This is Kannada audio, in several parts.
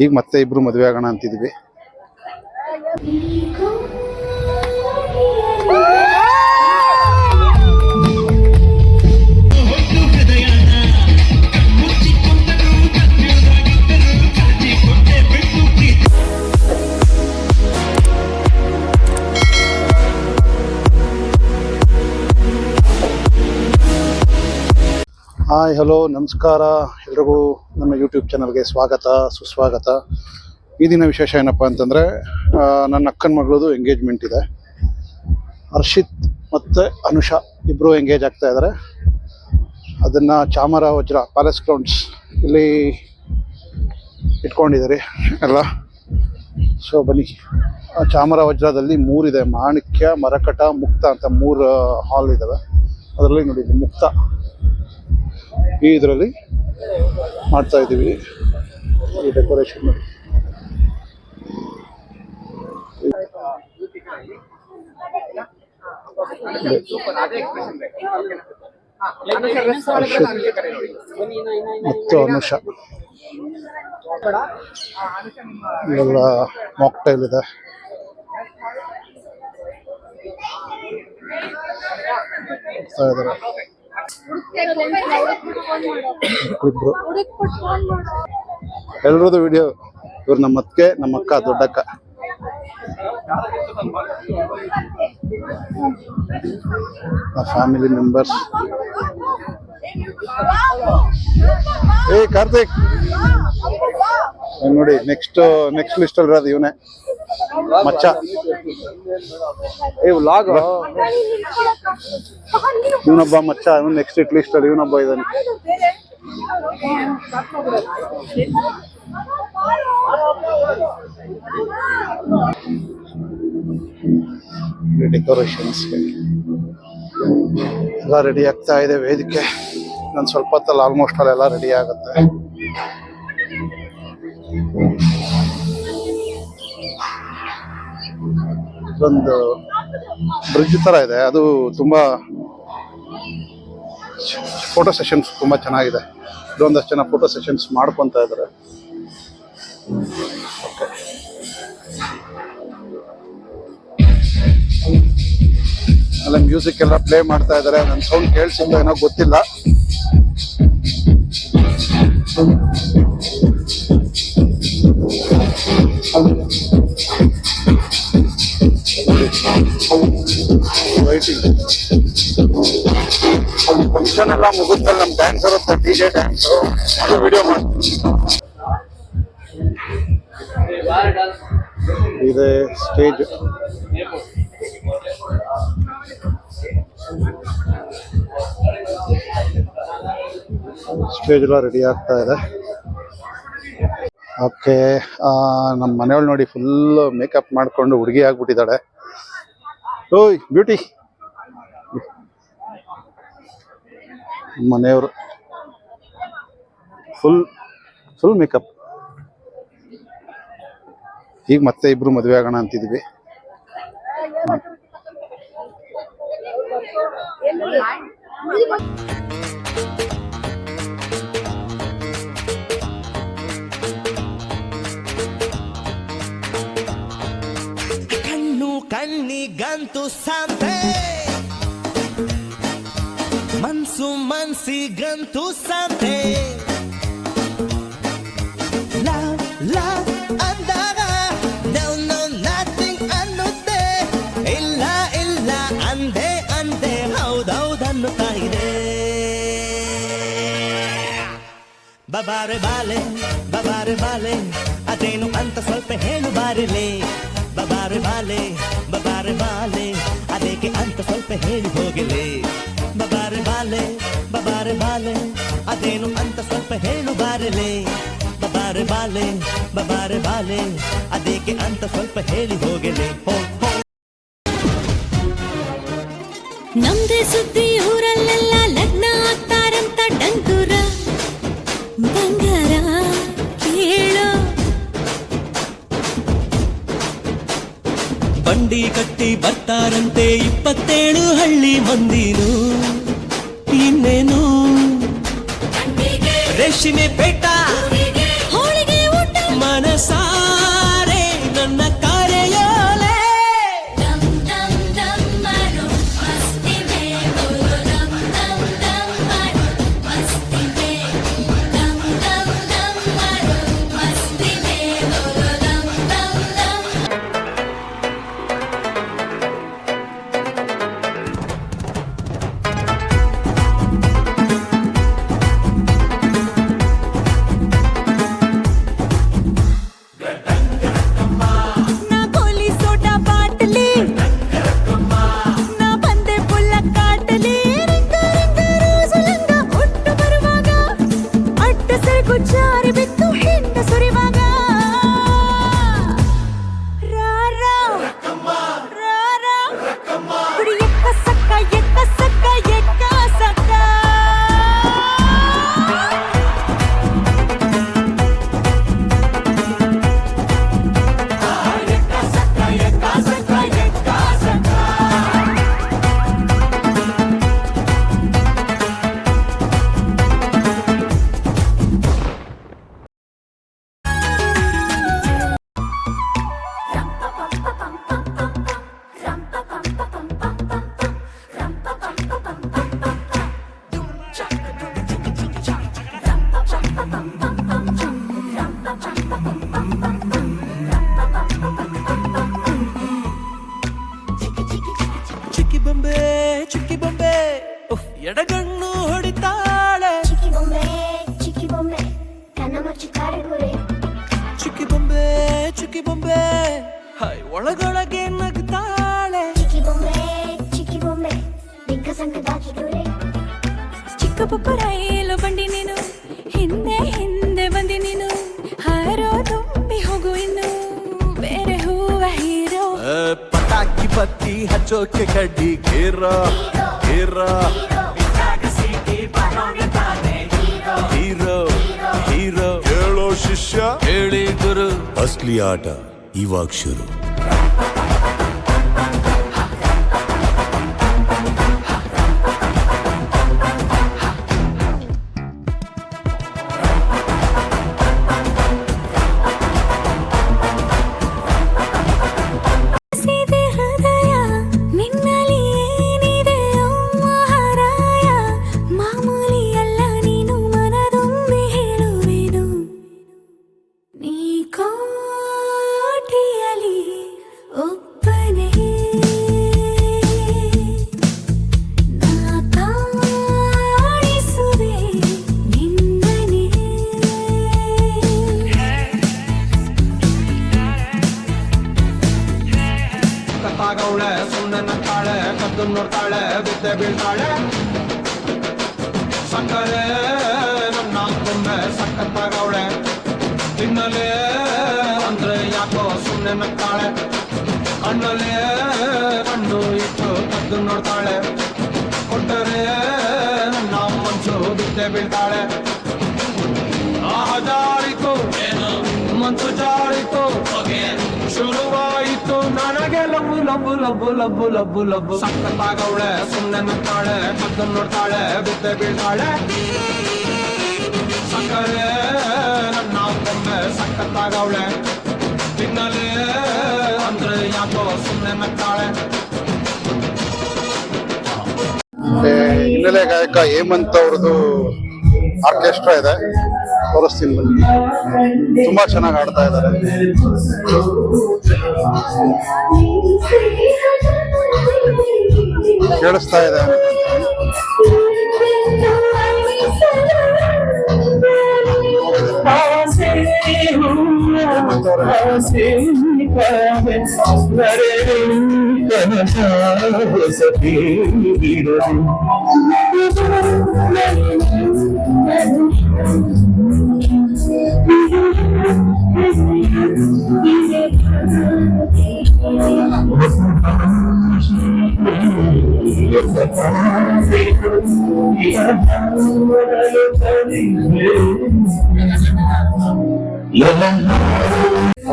ಈಗ ಮತ್ತೆ ಇಬ್ರು ಮದುವೆ ಆಗೋಣ ಅಂತಿದ್ವಿ. ಹಾಯ್ ಹಲೋ ನಮಸ್ಕಾರ ಎಲ್ರಿಗೂ ನಮ್ಮ ಯೂಟ್ಯೂಬ್ ಚಾನಲ್ಗೆ ಸ್ವಾಗತ ಸುಸ್ವಾಗತ. ಈ ದಿನ ವಿಶೇಷ ಏನಪ್ಪ ಅಂತಂದರೆ ನನ್ನ ಅಕ್ಕನ ಮಗಳದು ಎಂಗೇಜ್ಮೆಂಟ್ ಇದೆ. ಹರ್ಷಿತ್ ಮತ್ತು ಅನುಷಾ ಇಬ್ಬರು ಎಂಗೇಜ್ ಆಗ್ತಾ ಇದ್ದಾರೆ. ಅದನ್ನು ಚಾಮರಾವಜ್ರ ಪ್ಯಾಲೇಸ್ ಗ್ರೌಂಡ್ಸ್ ಇಲ್ಲಿ ಇಟ್ಕೊಂಡಿದ್ದಾರೆ ಎಲ್ಲ. ಸೊ ಬನ್ನಿ, ಚಾಮರಾವಜ್ರದಲ್ಲಿ 3 ಇದೆ, ಮಾಣಿಕ್ಯ, ಮರಕಟ, ಮುಕ್ತ ಅಂತ 3 ಹಾಲ್ ಇದ್ದಾವೆ. ಅದರಲ್ಲಿ ನೋಡಿ ಮುಕ್ತ ಈ ಇದರಲ್ಲಿ ಮಾಡ್ತಾ ಇದ್ದೀವಿ ಈ ಡೆಕೋರೇಷನ್ ಮಾಡಿ. ಮತ್ತು ಅನುಷಾ ಇವೆಲ್ಲ ಮಾಕ್ಟೈಲ್ ಇದೆ. ಎಲ್ರದ್ದು ವಿಡಿಯೋ. ಇವ್ರು ನಮ್ಮ ಅತ್ತಿಗೆ, ನಮ್ಮ ಅಕ್ಕ, ದೊಡ್ಡಕ್ಕ. Family members. ಏ ಕಾರ್ತಿಕ್ ನೋಡಿ, ನೆಕ್ಸ್ಟ್ ಲಿಸ್ಟ್ ಅಲ್ಲಿ ಇರೋದು ಇವನೇ, ಮಚ್ಚ. ವ್ಲಾಗ್ ಇವನೊಬ್ಬ ಮಚ್ಚ, ಇವನು ನೆಕ್ಸ್ಟ್ ಲಿಸ್ಟ್ ಅಲ್ಲಿ ಇವನೊಬ್ಬ ಇದ್ದಾನೆ. ಡೆಕೋರೇಷನ್ಸ್ ಎಲ್ಲ ರೆಡಿ ಆಗ್ತಾ ಇದೆ. ವೇದಿಕೆ ನಾನು ಸ್ವಲ್ಪ ಹೊತ್ತಲ್ಲಿ ಆಲ್ಮೋಸ್ಟ್ ಅಲ್ಲೆಲ್ಲ ರೆಡಿ ಆಗುತ್ತೆ. ಒಂದು ಬ್ರಿಡ್ಜ್ ತರ ಇದೆ, ಅದು ತುಂಬಾ ಫೋಟೋ ಸೆಷನ್ಸ್ ತುಂಬಾ ಚೆನ್ನಾಗಿದೆ. ಇದೊಂದಷ್ಟು ಜನ ಫೋಟೋ ಸೆಷನ್ಸ್ ಮಾಡ್ಕೊತಾ ಇದ್ದಾರೆ. ಅಲ್ಲ ಮ್ಯೂಸಿಕ್ ಎಲ್ಲ ಪ್ಲೇ ಮಾಡ್ತಾ ಇದ್ದಾರೆ. ನನ್ನ ಸೌಂಡ್ ಕೇಳಿಸಿಲ್ಲ ಏನೋ ಗೊತ್ತಿಲ್ಲ. ಫಂಕ್ಷನ್ ಎಲ್ಲ ಮುಗಿದ್ಮೇಲೆ ನಮ್ಮ ಡ್ಯಾನ್ಸರ್ ಅಂತ DJ ಡ್ಯಾನ್ಸು ಅದು ವಿಡಿಯೋ ಮಾಡ್ತೀವಿ. ಇದೆ ಸ್ಟೇಜ್. ಸ್ಟೇಜ್ ಎಲ್ಲ ರೆಡಿ ಆಗ್ತಾ ಇದೆ. ಓಕೆ, ನಮ್ಮ ಮನೆಯವ್ಳು ನೋಡಿ ಫುಲ್ ಮೇಕಪ್ ಮಾಡ್ಕೊಂಡು ಹುಡುಗಿ ಆಗ್ಬಿಟ್ಟಿದ್ದಾಳೆ. ಓಯ್ ಬ್ಯೂಟಿ. ಮನೆಯವರು ಫುಲ್ ಮೇಕಪ್. ಈಗ ಮತ್ತೆ ಇಬ್ರು ಮದುವೆ ಆಗೋಣ ಅಂತಿದ್ವಿ. ಕಣ್ಣಿಗಂತೂ ಸಾಂತೆ, ಮನ್ಸಿಗಂತೂ ಸಾಂತೆ. ಲವ್ ಅಂದಾಗ no nothing ಅನ್ನುತ್ತೆ. ಇಲ್ಲ ಅಂದೆ ಹೌದೌದನ್ನುತ್ತಾ ಇದೆ. ಬಬಾರೆ ಬಾಲೆ ಅದೇನು ಅಂತ ಸ್ವಲ್ಪ ಹೇಳು ಬಾರಿಲೆ. ಬಬಾರೆ ಬಾಲೆ ಅದಕ್ಕೆ ಅಂತ ಸ್ವಲ್ಪ ಹೇಳಿ ಹೋಗಲೇ. ಬಬಾರೆ ಬಾಲೆ ಅದೇನು ಅಂತ ಸ್ವಲ್ಪ ಹೇಳು ಬಾರಲೆ. ಬಬಾರೆ ಬಾಲೆ ಅದಕ್ಕೆ ಅಂತ ಸ್ವಲ್ಪ ಹೇಳಿ ಹೋಗಲೇ. ನಮ್ದೇ ಸುದ್ದಿ ಊರಲ್ಲೆಲ್ಲ ಲಗ್ನ ಆಗ್ತಾರಂತ ಡಂಗುರ ಬಂಗಾರ ಕೇಳೋ. ಬಂಡಿ ಕಟ್ಟಿ ಬರ್ತಾರಂತೆ 27 ಹಳ್ಳಿ ಮಂದಿನು. ಇನ್ನೇನು ರೇಷ್ಮೆ ಪೇಟ ಹೋಳಿಗೆ ಊಟ ಮನಸ ಚುಕ್ಕಿ ಬೊಂಬೆ ಉಫ್, ಎಡಗಣ್ಣು ಹೊಡಿತಾಳೆ ಚಿಕ್ಕಿ ಬೊಂಬೆ ಕಣ್ಣ ಮುಚ್ಚಿ ಕಾಡುಗುರೆ ಚುಕ್ಕಿ ಬೊಂಬೆ ಹಾಯ್ ಒಳಗೊಳಗೆ ನಗ್ತಾಳೆ ಚಿಕ್ಕಿ ಬೊಂಬೆ ಬಿಂಕ ಸಂಕದಾಕಿಗುರೆ ಚಿಕ್ಕ ಪುಕ್ಕ ರೈಲು ಬಂಡಿ ನೀನು ಹಿಂದೆ ಹಿಂದೆ ಬಂದಿ ನೀನು ಹಾರೋ ತುಂಬಿ ಹೋಗು ಇನ್ನು ಬೇರೆ ಹೂವ ಹೀರೋ ಪಟಾಕಿ ಬತ್ತಿ ಹಚ್ಚೋಕೆ ಕಡ್ಡಿ ಗೇರ ಹೀರೋ ಹೀರೋ ಹೇಳೋ ಶಿಷ್ಯ ಹೇಳಿ ಗುರು ಅಸ್ಲಿ ಆಟ ಇವಾಗ ಶುರು. ಸೀದೆ ಹೃದಯ ನಿನ್ನಲ್ಲಿ ಏನಿದೆ ಮಹಾರಾಯ ಮಾಮೂಲಿ ಅಲ್ಲ ನೀನು ಮನದೊಮ್ಮೆ ಹೇಳುವೆನು ನೀ ಕೋಟಿಯಲಿ ಒಪ್ಪನೆ ನಾ ಕಾಣಿಸುವೆ ನಿನ್ನನೆ ಕತ್ತಾಗವಳೆ ಸುಮ್ಮನೆ ನಕ್ಕಾಳೆ ಕದ್ದು ನೋಡ್ತಾಳೆ ಬಿದ್ದೆ ಬೀಳ್ತಾಳೆ ಸಕ್ಕರೆ ನನ್ನ ಕೊಂಬೆ ಸಕ್ಕತ್ತಾಗವಳೆ ತಿನ್ನಲೇ ಅಂದ್ರೆ ಯಾಕೋ ಸುಮ್ಮನೆ ನಕ್ಕಾಳೆ ಕಣ್ಣಲ್ಲೇ ಕಣ್ಣು ಇಟ್ಟು ಕದ್ದು ನೋಡ್ತಾಳೆ ಕೊಟ್ಟರೆ ನನ್ನ ಮನ್ಸು ಬಿದ್ದೆ ಬೀಳ್ತಾಳೆ ಆಹ ಜಾರಿತು ಮನ್ಸು ಜಾರಿತು ಶುರುವಾಯಿತು ನನಗೆ ಲಬ್ಬು ಲಬ್ಬು ಲಬ್ಬು ಲಬ್ಬು ಲಬ್ಬು ಲಬ್ಬು ಸಕ್ಕತ್ತಾಗವಳೆ ಸುಮ್ಮನೆ ನಕ್ಕಾಳೆ ಕದ್ದು ನೋಡ್ತಾಳೆ ಬಿದ್ದೆ ಬೀಳ್ತಾಳೆ ಸಕ್ಕರೆ ನನ್ನ ಕೊಂಬೆ ಸಕ್ಕತ್ತಾಗವಳೆ ತಿನ್ನಲೇ ಅಂದ್ರೆ ಯಾಕೋ ಸುಮ್ಮನೆ ನಕ್ಕಾಳೆ ಮತ್ತೆ ಹಿನ್ನೆಲೆ ಗಾಯಕ ಹೇಮಂತ್ ಅವ್ರದ್ದು ಆರ್ಕೆಸ್ಟ್ರಾ ಇದೆ, ತೋರಿಸ್ತೀನಿ ಬನ್ನಿ. ತುಂಬಾ ಚೆನ್ನಾಗಿ ಆಡ್ತಾ ಇದ್ದಾರೆ. ಕೇಳಿಸ್ತಾ ಇದೆ. ಹೇಮಂತ್ ಅವರೇ,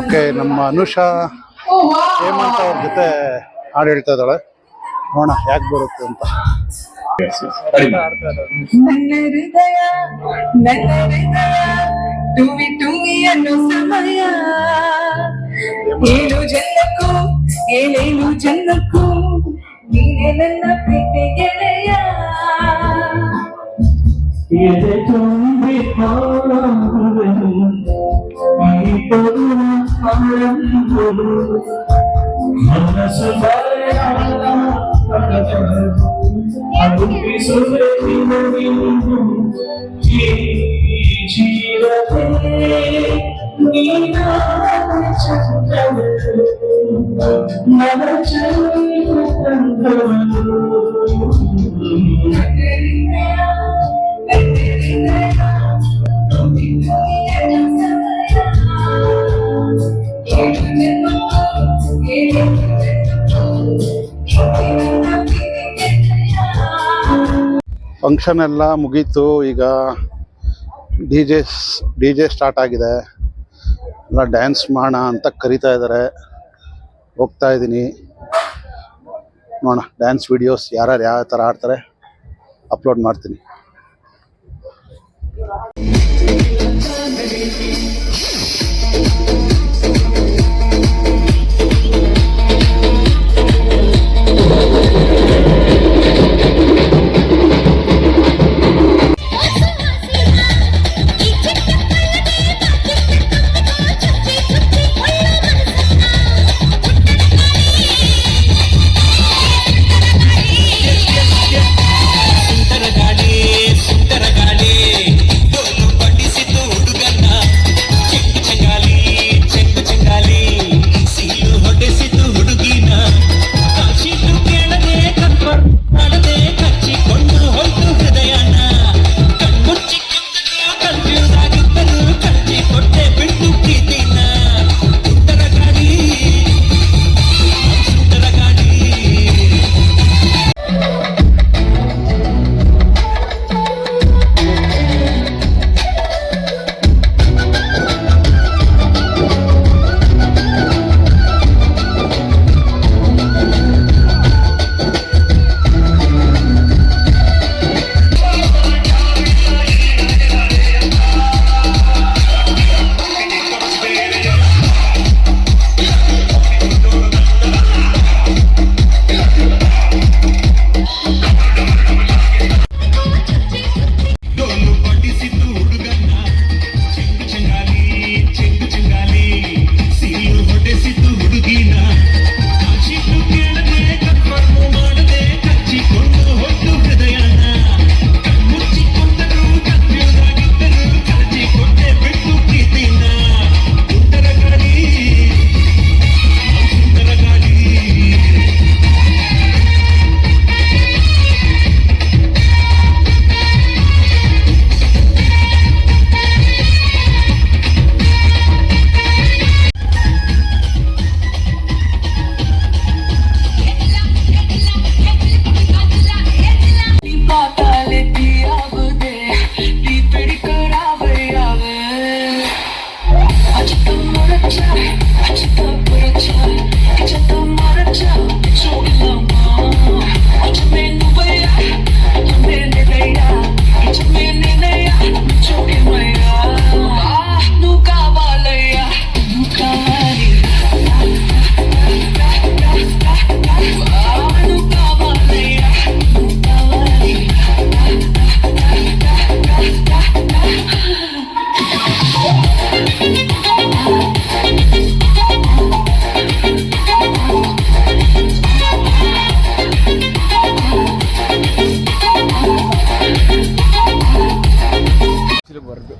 ಓಕೆ, ನಮ್ಮ ಅನುಷಾ ಹೇಮಂತ್ ಅವ್ರ ಜೊತೆ ಹಾಡು ಹೇಳ್ತಾ ಇದ್ದಾಳೆ. ನೋಡೋಣ ಯಾಕೆ ಬರುತ್ತೆ ಅಂತ. ನನ್ನ ಹೃದಯ ಟುವಿ ಟುವಿ ಅನ್ನೋ ಸಮಯ ಏಳು ಜನ್ಮಕ್ಕೂ ಏಳೇಳು ಜನ್ಮಕ್ಕೂ ನೀನೆ ನನ್ನ ಪ್ರೀತಿ ಗೆಳೆಯ ಎದೆ ತುಂಬಿ ಹಾಡುವೆನು ಈ ತರುಣ ಆನಂದವು ಮನಸ್ಸು ಬರೆಯ ಅನುಪಿಸುವೆ ನಿನಗಿಂದು ಈ ಜೀವವೇ ನೀನಾದ ಚಂದ್ರವೇ ನನ್ನ ಚಂದ್ರವನು ಫಂಕ್ಷನ್ ಎಲ್ಲ ಮುಗೀತು. ಈಗ ಡಿ ಜೆ ಸ್ಟಾರ್ಟ್ ಆಗಿದೆ. ಎಲ್ಲ ಡ್ಯಾನ್ಸ್ ಮಾಡೋಣ ಅಂತ ಕರಿತಾ ಇದ್ದಾರೆ. ಹೋಗ್ತಾ ಇದ್ದೀನಿ. ನೋಡೋಣ ಡ್ಯಾನ್ಸ್ ವಿಡಿಯೋಸ್ ಯಾರ್ಯಾರು ಯಾವ ಥರ ಆಡ್ತಾರೆ ಅಪ್ಲೋಡ್ ಮಾಡ್ತೀನಿ. ಈ ಚಿಕ್ಕ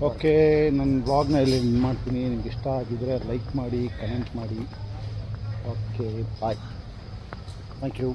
ಓಕೆ, ನನ್ನ ಬ್ಲಾಗ್ನ ಇಲ್ಲಿ ಮಾಡ್ತೀನಿ. ನಿಮ್ಗೆ ಇಷ್ಟ ಆಗಿದ್ರೆ ಲೈಕ್ ಮಾಡಿ, ಕಮೆಂಟ್ ಮಾಡಿ. Okay, bye. Thank you.